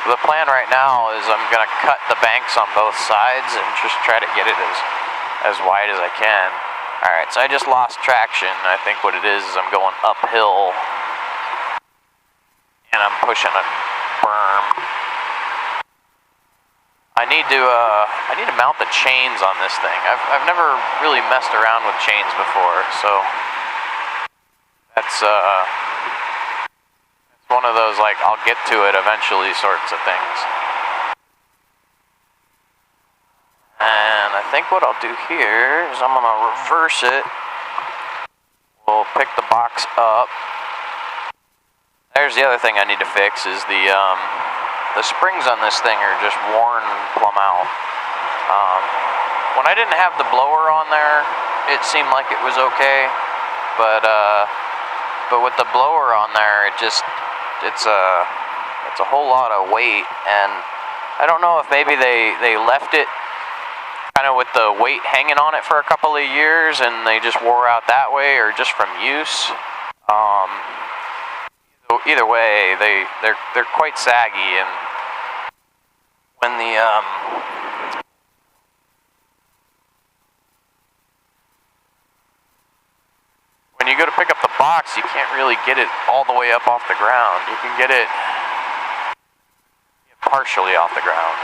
the plan right now is I'm gonna cut the banks on both sides and just try to get it as wide as I can. Alright, so I just lost traction. I think what it is I'm going uphill and I'm pushing a berm. I need to mount the chains on this thing. I've never really messed around with chains before, so that's one of those like I'll get to it eventually sorts of things. And I think what I'll do here is I'm gonna reverse it. We'll pick the box up. There's the other thing I need to fix is the springs on this thing are just worn plumb out. When I didn't have the blower on there, it seemed like it was okay, but with the blower on there, it's a whole lot of weight, and I don't know if maybe they left it kind of with the weight hanging on it for a couple of years and they just wore out that way, or just from use. Either way, they're quite saggy, and when you go to pick up the box, you can't really get it all the way up off the ground. You can get it partially off the ground.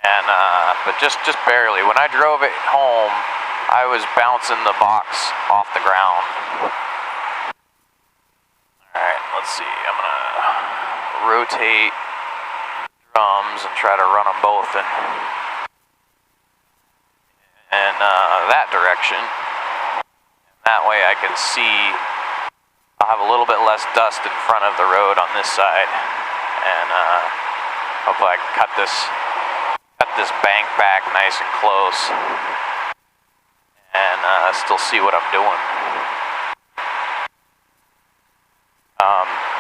And but just barely. When I drove it home, I was bouncing the box off the ground. Alright, let's see. I'm gonna rotate drums and try to run them both in that direction. That way I can see, I'll have a little bit less dust in front of the road on this side, and hopefully I can cut this bank back nice and close and still see what I'm doing.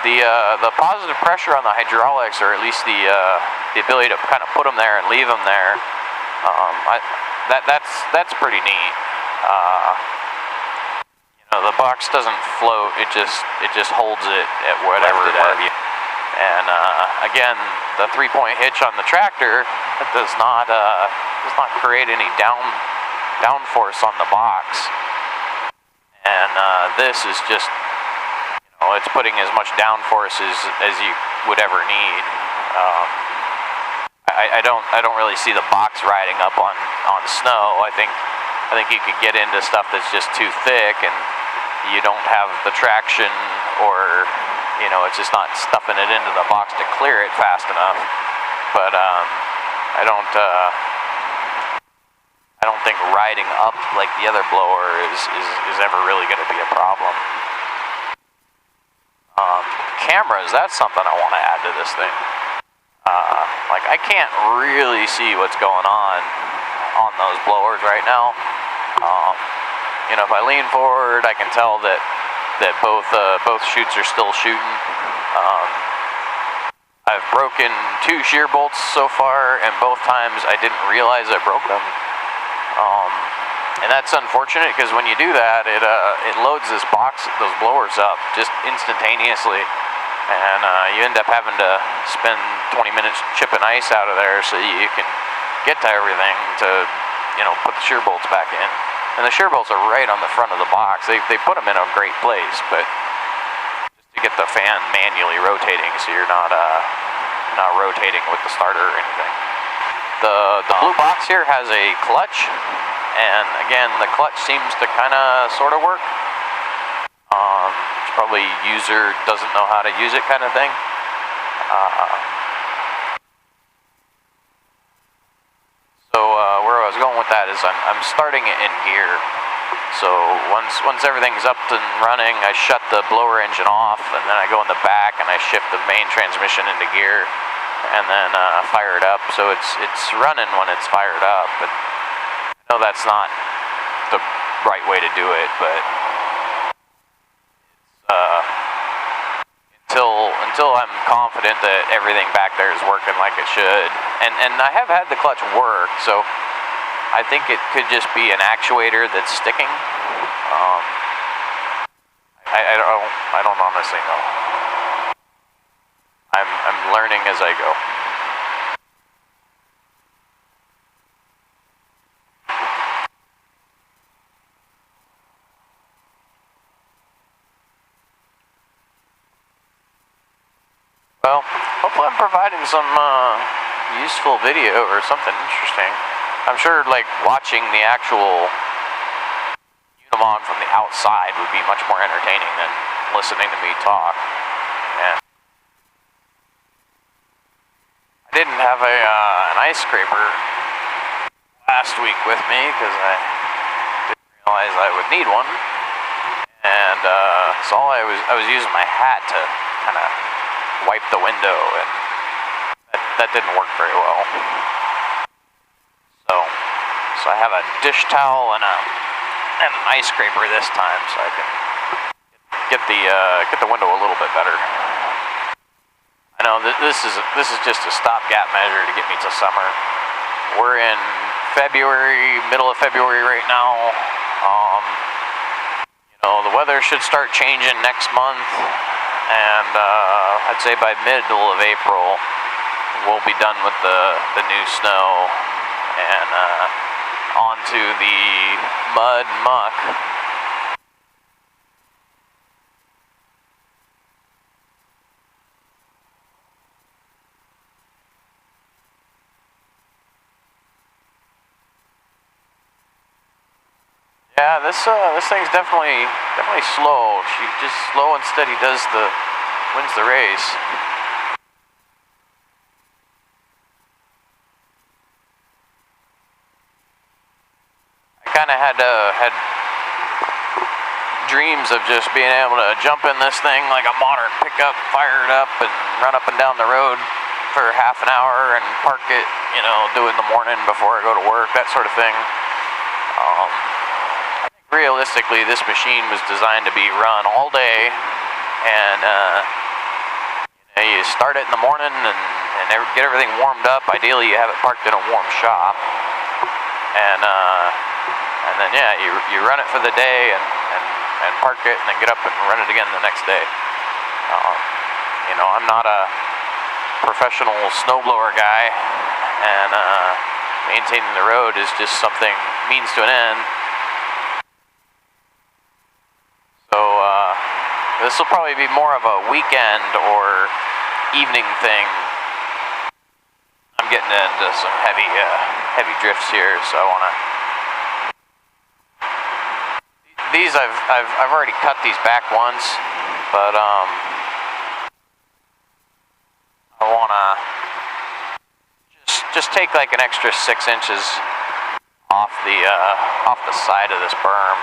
The positive pressure on the hydraulics, or at least the ability to kind of put them there and leave them there, that's pretty neat. You know, the box doesn't float; it just holds it at whatever it is. And again, the 3-point hitch on the tractor does not create any downforce on the box. And this is just, you know, it's putting as much downforce as you would ever need. I don't really see the box riding up on snow. I think you could get into stuff that's just too thick, and you don't have the traction, or you know, it's just not stuffing it into the box to clear it fast enough. But I don't think riding up like the other blower is ever really going to be a problem. Cameras, that's something I want to add to this thing. Like, I can't really see what's going on those blowers right now. You know, if I lean forward, I can tell that both chutes are still shooting. I've broken 2 shear bolts so far, and both times I didn't realize I broke them. And that's unfortunate, because when you do that, it loads those blowers up just instantaneously, and you end up having to spend 20 minutes chipping ice out of there so you can get to everything to, you know, put the shear bolts back in. And the shear bolts are right on the front of the box. They put them in a great place, but just to get the fan manually rotating so you're not rotating with the starter or anything. The blue box here has a clutch, and again, the clutch seems to kind of sort of work. It's probably user doesn't know how to use it kind of thing. Where I was going with that is I'm starting it in gear. So once everything's up and running, I shut the blower engine off, and then I go in the back and I shift the main transmission into gear, and then fire it up. So it's running when it's fired up. But I know that's not the right way to do it, but until I'm confident that everything back there is working like it should, and I have had the clutch work, so I think it could just be an actuator that's sticking. I don't honestly know. I'm learning as I go. Well, hopefully I'm providing some useful video or something interesting. I'm sure like watching the actual Unimog from the outside would be much more entertaining than listening to me talk. And I didn't have an ice scraper last week with me because I didn't realize I would need one. And so I was using my hat to kind of wipe the window, and that didn't work very well. So I have a dish towel and an ice scraper this time, so I can get the window a little bit better. I know this is just a stopgap measure to get me to summer. We're in February, middle of February right now. You know, the weather should start changing next month. And I'd say by middle of April, we'll be done with the new snow and onto the mud and muck. Yeah, this thing's definitely slow. She just slow and steady wins the race. I kind of had dreams of just being able to jump in this thing like a modern pickup, fire it up, and run up and down the road for half an hour and park it, you know, do it in the morning before I go to work, that sort of thing. Realistically, this machine was designed to be run all day, and you start it in the morning and get everything warmed up. Ideally, you have it parked in a warm shop, and then yeah, you run it for the day and park it, and then get up and run it again the next day. You know, I'm not a professional snowblower guy, and maintaining the road is just something means to an end. This will probably be more of a weekend or evening thing. I'm getting into some heavy drifts here, so I want to. These I've already cut these back once, but I want to just take like an extra 6 inches off the side of this berm.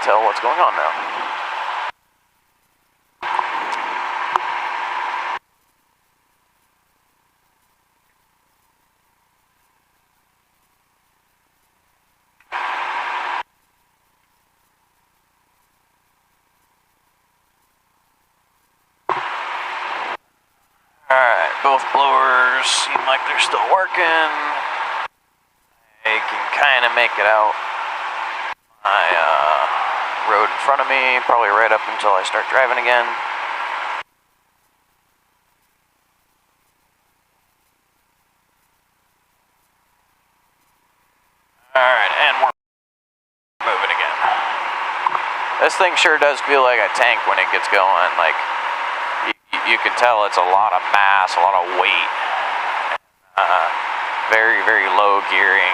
Tell what's going on now. Alright, both blowers seem like they're still working. I can kind of make it out. Road in front of me, probably right up until I start driving again. Alright, and we're moving again. This thing sure does feel like a tank when it gets going. Like, you can tell it's a lot of mass, a lot of weight. Very, very low gearing.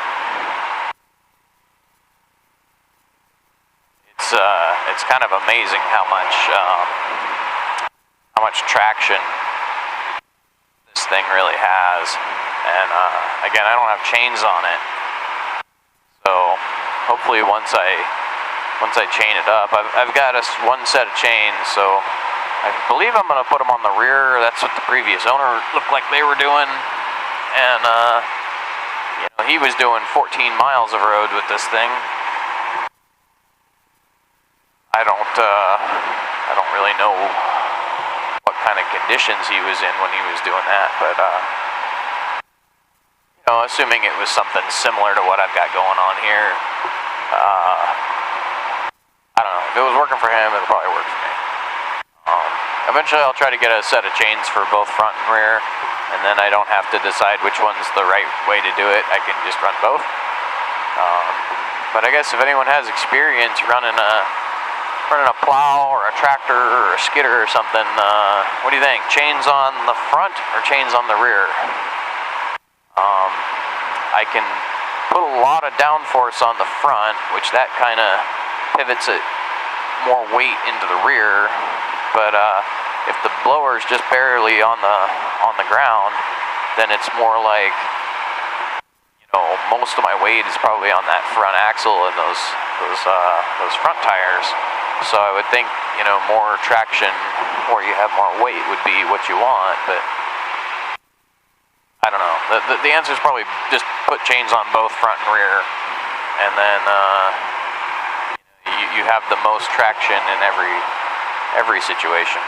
It's kind of amazing how much traction this thing really has. And again, I don't have chains on it, so hopefully once I chain it up, I've got one set of chains, so I believe I'm gonna put them on the rear. That's what the previous owner looked like they were doing, and you know, he was doing 14 miles of road with this thing. I don't really know what kind of conditions he was in when he was doing that, but you know, assuming it was something similar to what I've got going on here, I don't know, if it was working for him, it'll probably work for me. Eventually I'll try to get a set of chains for both front and rear, and then I don't have to decide which one's the right way to do it. I can just run both. But I guess if anyone has experience running a plow or a tractor or a skidder or something, what do you think? Chains on the front or chains on the rear? I can put a lot of downforce on the front, which that kind of pivots it more weight into the rear. But if the blower is just barely on the ground, then it's more like, you know, most of my weight is probably on that front axle and those front tires. So I would think, you know, more traction where you have more weight would be what you want, but I don't know. The answer is probably just put chains on both front and rear, and then you have the most traction in every situation.